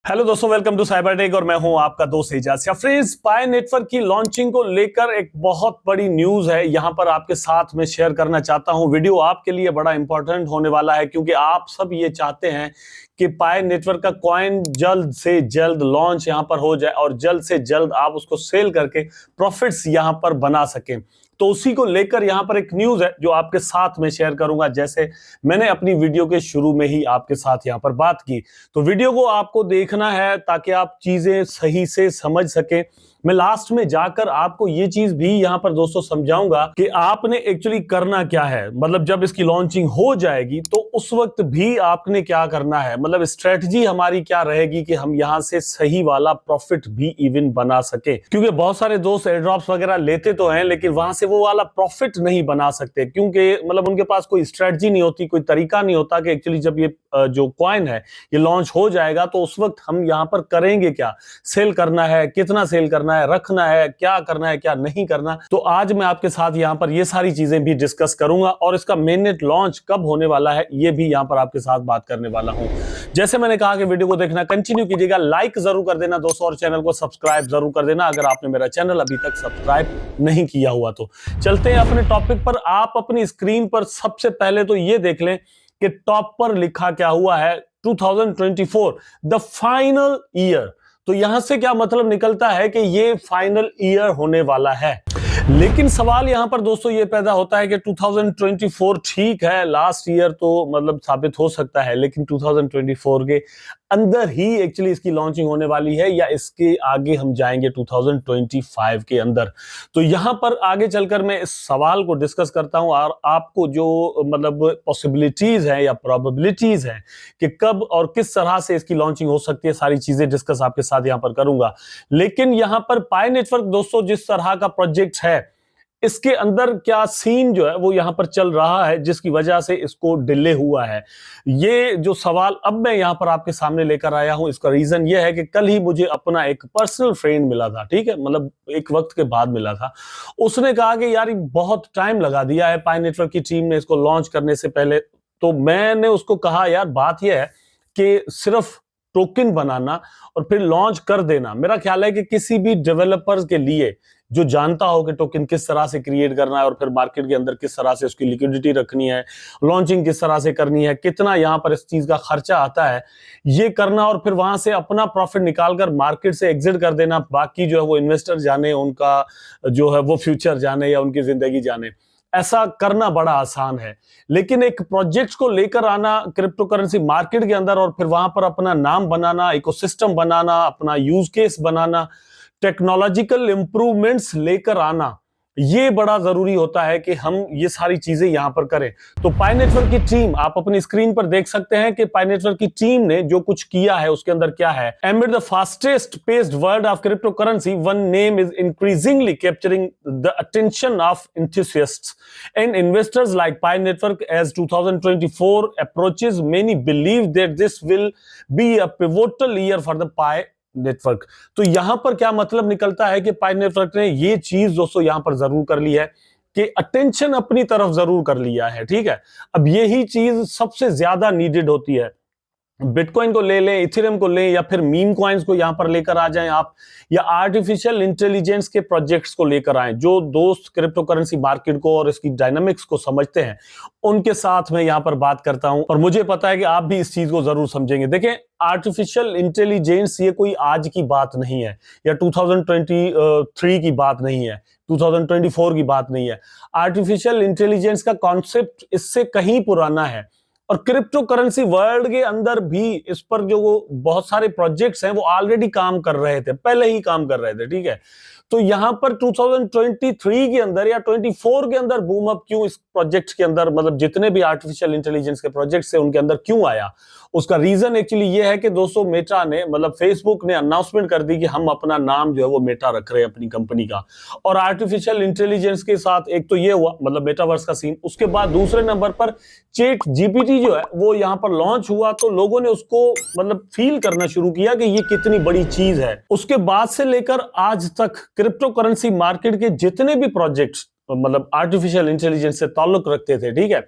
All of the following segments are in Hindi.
हेलो दोस्तों, वेलकम टू साइबर टेक और मैं हूं आपका दोस्त एजाज। फ्रेंड्स, पाई नेटवर्क की लॉन्चिंग को लेकर एक बहुत बड़ी न्यूज है, यहां पर आपके साथ में शेयर करना चाहता हूं। वीडियो आपके लिए बड़ा इंपॉर्टेंट होने वाला है क्योंकि आप सब ये चाहते हैं कि पाई नेटवर्क का कॉइन जल्द से जल्द लॉन्च यहां पर हो जाए और जल्द से जल्द आप उसको सेल करके प्रॉफिट्स यहां पर बना सकें। तो उसी को लेकर यहां पर एक न्यूज है जो आपके साथ में शेयर करूंगा, जैसे मैंने अपनी वीडियो के शुरू में ही आपके साथ यहां पर बात की। तो वीडियो को आपको देखना है ताकि आप चीजें सही से समझ सकें। मैं लास्ट में जाकर आपको ये चीज भी यहां पर दोस्तों समझाऊंगा कि आपने एक्चुअली करना क्या है। मतलब जब इसकी लॉन्चिंग हो जाएगी तो उस वक्त भी आपने क्या करना है, मतलब स्ट्रेटजी हमारी क्या रहेगी कि हम यहां से सही वाला प्रॉफिट भी इवन बना सके। क्योंकि बहुत सारे दोस्त एयर ड्रॉप्स वगैरह लेते तो हैं लेकिन वहां से वो वाला प्रॉफिट नहीं बना सकते क्योंकि मतलब उनके पास कोई स्ट्रेटजी नहीं होती, कोई तरीका नहीं होता कि एक्चुअली जब ये जो कॉइन है ये लॉन्च हो जाएगा तो उस वक्त हम यहां पर करेंगे क्या, सेल करना है, कितना सेल करना है, रखना है, क्या करना है, क्या नहीं करना। तो आज मैं आपके साथ यहां पर ये सारी चीजें भी डिस्कस करूंगा और इसका मेननेट लॉन्च कब होने वाला है ये भी यहां पर आपके साथ बात करने वाला हूं। जैसे मैंने कहा कि वीडियो को देखना कंटिन्यू कीजिएगा, लाइक जरूर कर देना दोस्तों और चैनल को सब्सक्राइब जरूर कर देना अगर आपने मेरा चैनल अभी तक सब्सक्राइब नहीं किया हुआ तो। चलते हैं अपने टॉपिक पर। आप अपनी स्क्रीन पर सबसे पहले तो ये देख लें कि टॉप पर लिखा क्या हुआ है, 2024 द फाइनल ईयर। तो यहां से क्या मतलब निकलता है कि ये फाइनल ईयर होने वाला है। लेकिन सवाल यहां पर दोस्तों ये पैदा होता है कि 2024 ठीक है, लास्ट ईयर तो मतलब साबित हो सकता है, लेकिन 2024 के अंदर ही एक्चुअली इसकी लॉन्चिंग होने वाली है या इसके आगे हम जाएंगे 2025 के अंदर। तो यहां पर आगे चलकर मैं इस सवाल को डिस्कस करता हूं और आपको जो मतलब पॉसिबिलिटीज है या प्रोबेबिलिटीज है कि कब और किस तरह से इसकी लॉन्चिंग हो सकती है, सारी चीजें डिस्कस आपके साथ यहां पर करूंगा। लेकिन यहां पर पाई नेटवर्क दोस्तों जिस तरह का प्रोजेक्ट है, इसके अंदर क्या सीन जो है वो यहां पर चल रहा है जिसकी वजह से इसको डिले हुआ है, ये जो सवाल अब मैं यहां पर आपके सामने लेकर आया हूं, इसका रीजन ये है कि कल ही मुझे अपना एक पर्सनल फ्रेंड मिला था, ठीक है, मतलब एक वक्त के बाद मिला था। उसने कहा कि यार बहुत टाइम लगा दिया है पाई नेटवर्क की टीम ने इसको लॉन्च करने से पहले। तो मैंने उसको कहा यार बात यह है कि सिर्फ टोकन बनाना और फिर लॉन्च कर देना, मेरा ख्याल है कि किसी भी डेवलपर्स के लिए जो जानता हो कि टोकन किस तरह से क्रिएट करना है और फिर मार्केट के अंदर किस तरह से उसकी लिक्विडिटी रखनी है, लॉन्चिंग किस तरह से करनी है, कितना यहां पर इस चीज का खर्चा आता है, ये करना और फिर वहां से अपना प्रॉफिट निकालकर मार्केट से एग्जिट कर देना, बाकी जो है वो इन्वेस्टर जाने, उनका जो है वो फ्यूचर जाने या उनकी जिंदगी जाने, ऐसा करना बड़ा आसान है। लेकिन एक प्रोजेक्ट को लेकर आना क्रिप्टो करेंसी मार्केट के अंदर और फिर वहां पर अपना नाम बनाना, इकोसिस्टम बनाना, अपना यूज केस बनाना, टेक्नोलॉजिकल इंप्रूवमेंट्स लेकर आना, ये बड़ा जरूरी होता है कि हम ये सारी चीजें यहां पर करें। तो पाई नेटवर्क की टीम आप अपनी स्क्रीन पर देख सकते हैं कि पाई नेटवर्क की टीम ने जो कुछ किया है उसके अंदर क्या है। Amid the fastest paced world of cryptocurrency, one name is increasingly capturing the attention of enthusiasts and investors like Pi Network. As 2024 approaches, many believe that this will be a pivotal year for the Pi network. तो यहां पर क्या मतलब निकलता है कि पाई नेटवर्क ने ये चीज दोस्तों यहां पर जरूर कर ली है कि अटेंशन अपनी तरफ जरूर कर लिया है, ठीक है। अब यही चीज सबसे ज्यादा नीडेड होती है। बिटकॉइन को ले लें, इथेरियम को लें या फिर मीम कॉइन्स को यहां पर लेकर आ जाएं आप, या आर्टिफिशियल इंटेलिजेंस के प्रोजेक्ट्स को लेकर आए। जो दोस्त क्रिप्टो करेंसी मार्केट को और इसकी डायनामिक्स को समझते हैं उनके साथ मैं यहां पर बात करता हूं और मुझे पता है कि आप भी इस चीज को जरूर समझेंगे। देखें, आर्टिफिशियल इंटेलिजेंस ये कोई आज की बात नहीं है या 2023 की बात नहीं है, 2024 की बात नहीं है। आर्टिफिशियल इंटेलिजेंस का कॉन्सेप्ट इससे कहीं पुराना है और क्रिप्टो करेंसी वर्ल्ड के अंदर भी इस पर जो बहुत सारे प्रोजेक्ट्स हैं वो ऑलरेडी काम कर रहे थे, पहले ही काम कर रहे थे, ठीक है। तो यहां पर 2023 के अंदर या 24 के अंदर बूम अप क्यों इस प्रोजेक्ट के अंदर, मतलब जितने भी आर्टिफिशियल इंटेलिजेंस के प्रोजेक्ट्स हैं उनके अंदर क्यों आया, उसका रीजन एक्चुअली ये है कि दोस्तों मेटा ने, मतलब फेसबुक ने अनाउंसमेंट कर दी कि हम अपना नाम जो है वो मेटा रख रहे हैं अपनी कंपनी का। और आर्टिफिशियल इंटेलिजेंस के साथ एक तो ये हुआ, मतलब मेटावर्स का सीन। उसके बाद दूसरे नंबर पर चैट जीपीटी जो है वो यहां पर लॉन्च हुआ तो लोगों ने उसको मतलब फील करना शुरू किया कि ये कितनी बड़ी चीज है। उसके बाद से लेकर आज तक क्रिप्टो करेंसी मार्केट के जितने भी प्रोजेक्ट्स मतलब आर्टिफिशियल इंटेलिजेंस से ताल्लुक रखते थे, ठीक है,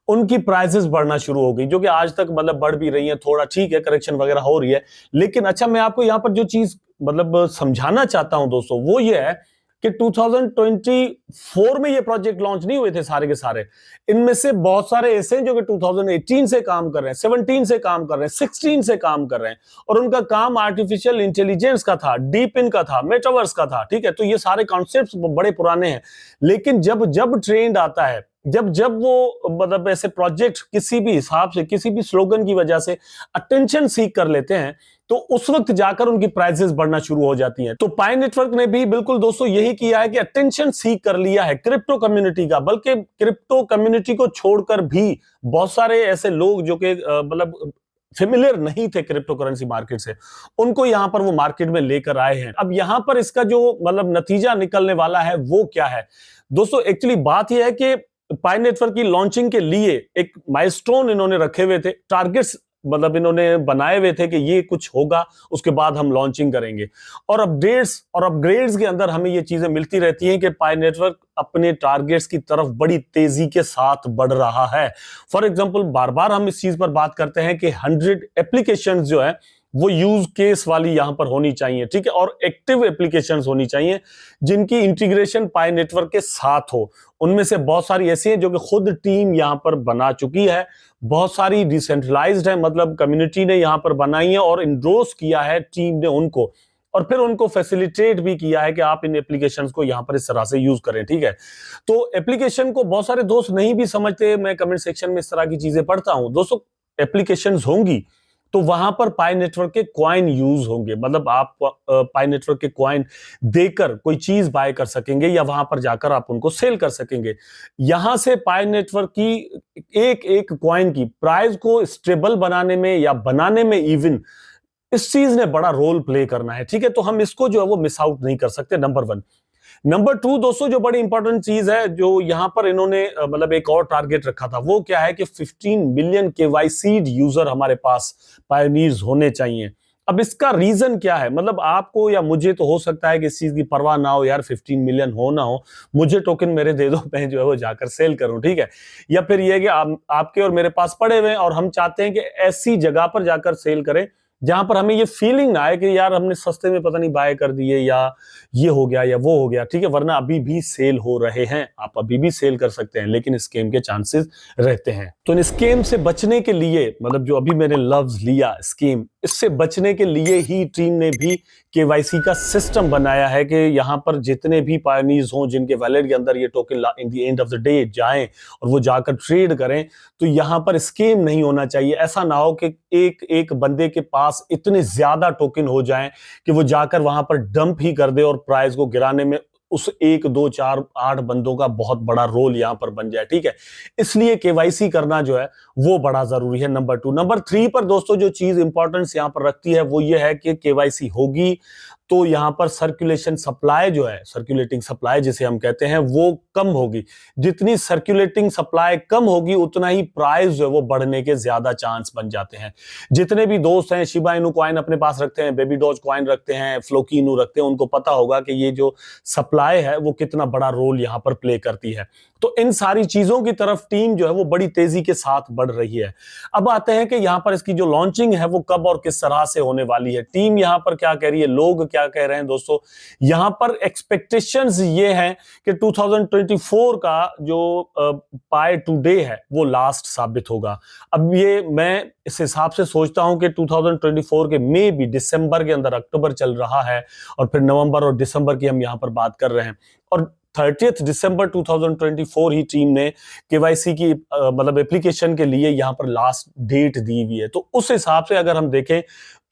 उनकी प्राइसेस बढ़ना शुरू हो गई, जो कि आज तक मतलब बढ़ भी रही है, थोड़ा ठीक है, करेक्शन वगैरह हो रही है। लेकिन अच्छा, मैं आपको यहां पर जो चीज मतलब समझाना चाहता हूं दोस्तों, वो ये है कि 2024 में ये प्रोजेक्ट लॉन्च नहीं हुए थे सारे के सारे। इनमें से बहुत सारे ऐसे हैं जो कि 2018 से काम कर रहे हैं, 17 से काम कर रहे हैं, 16 से काम कर रहे हैं, और उनका काम आर्टिफिशियल इंटेलिजेंस का था, डीप इन का था, मेटावर्स का था। ठीक है, तो ये सारे कॉन्सेप्ट्स बड़े पुराने हैं। लेकिन जब जब ट्रेंड आता है, जब जब वो मतलब ऐसे प्रोजेक्ट किसी भी हिसाब से, किसी भी स्लोगन की वजह से अटेंशन सीख कर लेते हैं, तो उस वक्त जाकर उनकी प्राइसेस बढ़ना शुरू हो जाती हैं। तो पाई नेटवर्क ने भी बिल्कुल दोस्तों यही किया है कि अटेंशन सीख कर लिया है क्रिप्टो कम्युनिटी का। बल्कि क्रिप्टो कम्युनिटी को छोड़कर भी बहुत सारे ऐसे लोग जो कि मतलब फेमिलियर नहीं थे क्रिप्टो करेंसी मार्केट से, उनको यहां पर वो मार्केट में लेकर आए हैं। अब यहां पर इसका जो मतलब नतीजा निकलने वाला है वो क्या है दोस्तों? एक्चुअली बात यह है कि पाई नेटवर्क की लॉन्चिंग के लिए एक माइलस्टोन इन्होंने रखे हुए थे, टारगेट्स मतलब इन्होंने बनाए हुए थे कि ये कुछ होगा, उसके बाद हम लॉन्चिंग करेंगे। और अपडेट्स और अपग्रेड्स के अंदर हमें ये चीजें मिलती रहती हैं कि पाई नेटवर्क अपने टारगेट्स की तरफ बड़ी तेजी के साथ बढ़ रहा है। फॉर एग्जांपल, बार बार हम इस चीज पर बात करते हैं कि 100 एप्लीकेशंस जो है वो यूज केस वाली यहां पर होनी चाहिए, ठीक है, और एक्टिव एप्लीकेशंस होनी चाहिए जिनकी इंटीग्रेशन पाई नेटवर्क के साथ हो। उनमें से बहुत सारी ऐसी हैं जो कि खुद टीम यहां पर बना चुकी है, बहुत सारी डिसेंट्रलाइज्ड है, मतलब कम्युनिटी ने यहां पर बनाई है और इंडोर्स किया है टीम ने उनको, और फिर उनको फैसिलिटेट भी किया है कि आप इन एप्लीकेशंस को यहां पर इस तरह से यूज करें। ठीक है, तो एप्लीकेशन को बहुत सारे दोस्त नहीं भी समझते, मैं कमेंट सेक्शन में इस तरह की चीजें पढ़ता हूं दोस्तों। एप्लीकेशंस होंगी तो वहां पर पाई नेटवर्क के कॉइन यूज होंगे, मतलब आप पाई नेटवर्क के कॉइन देकर कोई चीज बाय कर सकेंगे या वहां पर जाकर आप उनको सेल कर सकेंगे। यहां से पाई नेटवर्क की एक एक कॉइन की प्राइस को स्टेबल बनाने में या बनाने में इवन इस चीज ने बड़ा रोल प्ले करना है। ठीक है, तो हम इसको जो है वो मिस आउट नहीं कर सकते, नंबर 1। नंबर 2 दोस्तों, जो बड़ी इंपॉर्टेंट चीज है जो यहां पर इन्होंने मतलब एक और टारगेट रखा था, वो क्या है कि 15 मिलियन केवाईसीड यूजर हमारे पास पायोनियर्स होने चाहिए। अब इसका रीजन क्या है? मतलब आपको या मुझे तो हो सकता है कि इस चीज की परवाह ना हो, यार 15 मिलियन हो ना हो, मुझे टोकन मेरे दे दो, मैं जो है वो जाकर सेल करूं। ठीक है, या फिर ये है कि आपके और मेरे पास पड़े हुए हैं और हम चाहते हैं कि ऐसी जगह पर जाकर सेल करें जहां पर हमें ये फीलिंग ना आए कि यार हमने सस्ते में पता नहीं बाय कर दिए या ये हो गया या वो हो गया। ठीक है, वरना अभी भी सेल हो रहे हैं, आप अभी भी सेल कर सकते हैं, लेकिन स्कैम के चांसेस रहते हैं। तो इन स्कैम से बचने के लिए, मतलब जो अभी मैंने लफ्ज लिया स्कीम, इससे बचने के लिए ही टीम ने भी केवाईसी का सिस्टम बनाया है कि यहां पर जितने भी पायोनियर्स हों जिनके वैलेट के अंदर ये token in the end of the day जाएं और वो जाकर ट्रेड करें, तो यहां पर स्कैम नहीं होना चाहिए। ऐसा ना हो कि एक एक बंदे के पास इतने ज्यादा टोकन हो जाएं कि वो जाकर वहां पर डंप ही कर दे और प्राइस को गिराने में उस 1 2 4 8 बंदों का बहुत बड़ा रोल यहां पर बन जाए। ठीक है, इसलिए केवाईसी करना जो है वो बड़ा जरूरी है, नंबर 2। नंबर 3 पर दोस्तों जो चीज इंपॉर्टेंस यहां पर रखती है वो ये है कि केवाईसी होगी तो यहां पर सर्कुलेशन सप्लाई जो है, सर्कुलेटिंग सप्लाई जिसे हम कहते हैं, वो कम होगी। जितनी सर्कुलेटिंग सप्लाई कम होगी उतना ही प्राइस जो है वो बढ़ने के ज्यादा चांस बन जाते हैं। जितने भी दोस्त हैं शिबा इनू कॉइन अपने पास रखते हैं, बेबी डॉज कॉइन रखते हैं, फ्लोकी इनू रखते हैं, उनको पता होगा कि ये जो सप्लाई है वो कितना बड़ा रोल यहां पर प्ले करती है। तो इन सारी चीजों की तरफ टीम जो है वो बड़ी तेजी के साथ बढ़ रही है। अब आते हैं कि यहां पर इसकी जो लॉन्चिंग है वो कब और किस तरह से होने वाली है। टीम यहां पर क्या कह रही है, लोग क्या कह रहे हैं दोस्तों? यहां पर एक्सपेक्टेशंस ये हैं कि 2024 का जो पाई टुडे है वो लास्ट साबित होगा। अब ये मैं इस हिसाब से सोचता हूं कि 2024 के मे भी दिसंबर के अंदर, अक्टूबर चल रहा है और फिर नवंबर और दिसंबर की हम यहां पर बात कर रहे हैं, और 30 दिसंबर 2024 ही टीम ने केवाईसी की मतलब एप्लीकेशन के लिए यहां पर लास्ट डेट दी हुई है। तो उस हिसाब से अगर हम देखें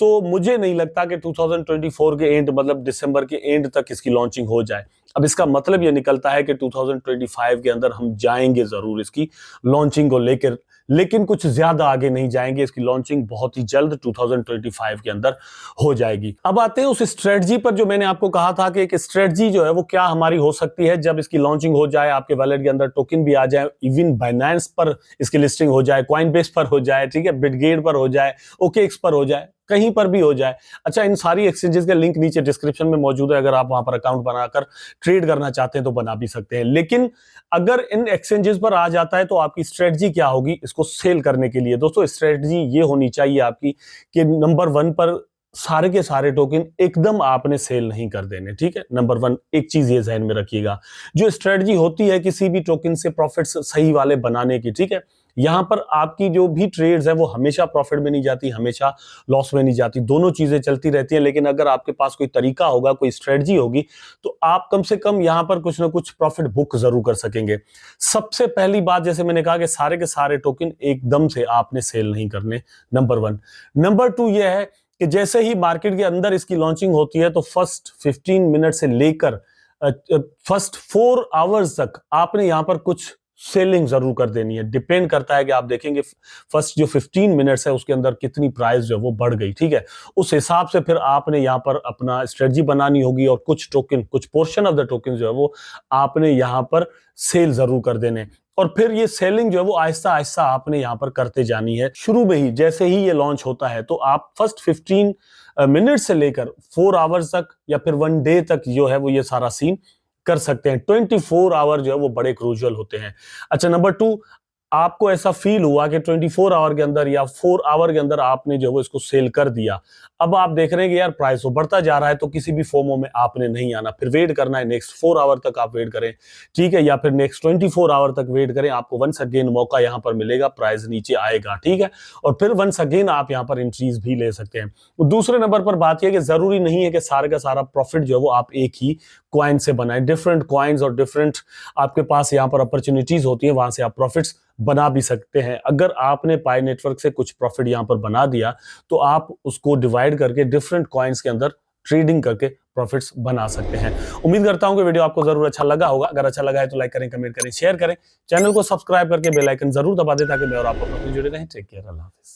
तो मुझे नहीं लगता कि 2024 के एंड मतलब दिसंबर के एंड तक इसकी लॉन्चिंग हो जाए। अब इसका मतलब यह निकलता है कि 2025 के अंदर हम जाएंगे जरूर इसकी लॉन्चिंग को लेकर, लेकिन कुछ ज्यादा आगे नहीं जाएंगे। इसकी लॉन्चिंग बहुत ही जल्द 2025 के अंदर हो जाएगी। अब आते हैं उस स्ट्रेटजी पर जो मैंने आपको कहा था कि एक स्ट्रेटजी जो है वो क्या हमारी हो सकती है जब इसकी लॉन्चिंग हो जाए, आपके वॉलेट के अंदर टोकन भी आ जाए, इवन बाइनेंस पर इसकी लिस्टिंग हो जाए, कॉइनबेस पर हो जाए, ठीक है, बिटगेट पर हो जाए, ओकेएक्स पर हो जाए, कहीं पर भी हो जाए। अच्छा, इन सारी एक्सचेंजेस के लिंक नीचे डिस्क्रिप्शन में मौजूद है, अगर आप वहां पर अकाउंट बनाकर ट्रेड करना चाहते हैं तो बना भी सकते हैं। लेकिन अगर इन एक्सचेंजेस पर आ जाता है तो आपकी स्ट्रेटजी क्या होगी इसको सेल करने के लिए? दोस्तों, स्ट्रेटजी ये होनी चाहिए आपकी कि नंबर 1 पर सारे के सारे टोकन एकदम आपने सेल नहीं कर देने, ठीक है। नंबर 1 एक चीज ये ध्यान में रखिएगा, जो स्ट्रेटजी होती है किसी भी टोकन से प्रॉफिट्स सही वाले बनाने की, ठीक है, यहां पर आपकी जो भी ट्रेड्स है वो हमेशा प्रॉफिट में नहीं जाती, हमेशा लॉस में नहीं जाती, दोनों चीजें चलती रहती हैं। लेकिन अगर आपके पास कोई तरीका होगा, कोई स्ट्रेटजी होगी, तो आप कम से कम यहां पर कुछ ना कुछ प्रॉफिट बुक जरूर कर सकेंगे। सबसे पहली बात, जैसे मैंने कहा कि सारे के सारे टोकन एकदम से आपने सेल नहीं करने, नंबर 1। नंबर 2 ये है कि जैसे ही मार्केट के अंदर इसकी लॉन्चिंग होती है तो फर्स्ट 15 मिनट से लेकर फर्स्ट 4 आवर्स तक आपने यहां पर कुछ सेलिंग जरूर कर देनी है। डिपेंड करता है कि आप देखेंगे फर्स्ट जो 15 मिनट्स है उसके अंदर कितनी प्राइस जो है वो बढ़ गई, ठीक है। उस हिसाब से फिर आपने यहां पर अपना स्ट्रेटजी बनानी होगी और कुछ टोकन, कुछ पोर्शन ऑफ द टोकन जो है वो आपने यहां पर सेल जरूर कर देने, और फिर ये सेलिंग जो है वो आहिस्ता आहिस्ता आपने यहां पर करते जानी है। शुरू में ही जैसे ही ये लॉन्च होता है तो आप फर्स्ट 15 मिनट से लेकर 4 आवर्स तक या फिर 1 डे तक जो है वो ये सारा सीन कर सकते हैं। 24 आवर जो है वो बड़े क्रूशियल होते हैं। अच्छा, नंबर 2, आपको ऐसा फील हुआ कि 24 आवर के अंदर या 4 आवर के अंदर आपने जो है इसको सेल कर दिया, अब आप देख रहे हैं कि यार प्राइस तो बढ़ता जा रहा है, तो किसी भी फोमो में आपने नहीं आना, फिर वेट करना है, नेक्स्ट 4 आवर तक आप वेट करें, ठीक है, या फिर नेक्स्ट 24 आवर तक वेट करें, आपको वंस अगेन मौका यहां पर मिलेगा, प्राइस नीचे आएगा, ठीक है, और फिर वंस अगेन आप यहां पर एंट्रीज भी ले सकते हैं। दूसरे नंबर पर बात यह कि जरूरी नहीं है कि सारा का सारा प्रॉफिट जो है वो आप एक ही क्वाइन से बनाएं। डिफरेंट क्वाइंस और डिफरेंट आपके पास यहां पर अपॉर्चुनिटीज होती है, वहां से आप प्रॉफिट्स बना भी सकते हैं। अगर आपने पाई नेटवर्क से कुछ प्रॉफिट यहां पर बना दिया तो आप उसको डिवाइड करके डिफरेंट कॉइन्स के अंदर ट्रेडिंग करके प्रॉफिट्स बना सकते हैं। उम्मीद करता हूं कि वीडियो आपको जरूर अच्छा लगा होगा। अगर अच्छा लगा है तो लाइक करें, कमेंट करें, शेयर करें, चैनल को सब्सक्राइब करके बेल आइकन जरूर दबा दें ताकि मैं और आप जुड़े रहें। टेक केयर, अल्लाह हाफिज।